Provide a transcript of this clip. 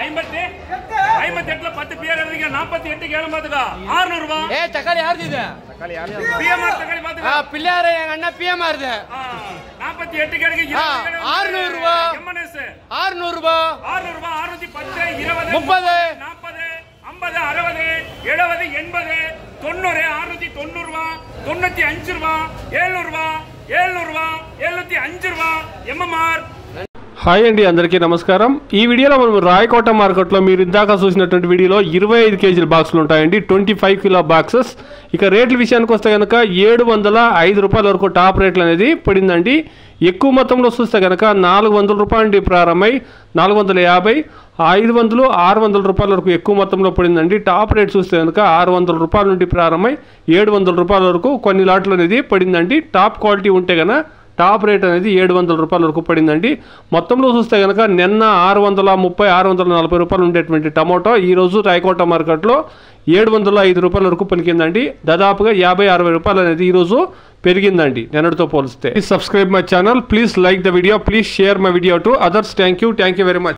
58 10 pier எழுதிங்க 48 கேளுமாதுங்க 600 ரூபாய். ஏ தக்காளி யாருது இது? தக்காளி யாரு? பிஎம்ஆர் தக்காளி பாத்துங்க. பிள்ளையாரே எங்க அண்ணா பிஎம்ஆர் இது. 48 கேளுங்க 600 ரூபாய். எம்என்எஸ் 600 ரூபாய். 600 ரூபாய் 610 20 30 40 50 60 70 80 90 690 ரூபாய் 95 ரூபாய் 700 ரூபாய் 700 ரூபாய் 705 రూపాయలు ఎంఎంఆర్. హాయ్ అండి, అందరికీ నమస్కారం. ఈ వీడియోలో మనం రాయకోట మార్కెట్లో మీరు ఇందాక చూసినటువంటి వీడియోలో 25 కేజీల బాక్సులు ఉంటాయండి, 25 కిలో బాక్సెస్. ఇక రేట్ల విషయానికి వస్తే కనుక 705 రూపాయల వరకు టాప్ రేట్లు అనేది పడిందండి. ఎక్కువ మొత్తంలో చూస్తే కనుక 400 రూపాయల నుండి ప్రారంభమై 450 500 600 రూపాయల వరకు ఎక్కువ మొత్తంలో పడిందండి. టాప్ రేట్ చూస్తే కనుక 600 రూపాయల నుండి ప్రారంభమై 700 రూపాయల వరకు కొన్ని లాట్లు అనేది పడిందండి. టాప్ క్వాలిటీ ఉంటే కనుక టాప్ రేట్ అనేది 700 రూపాయల వరకు పడిందండి. మొత్తంలో చూస్తే కనుక నిన్న 630 640 రూపాయలు ఉండేటువంటి టమోటో ఈరోజు రాయకోట మార్కెట్లో 705 రూపాయల వరకు పలికిందండి. దాదాపుగా 50-60 రూపాయలు అనేది ఈరోజు పెరిగిందండి నిన్నటితో పోలిస్తే. Please subscribe my channel, please like the video, please share my video to others. Thank you very much.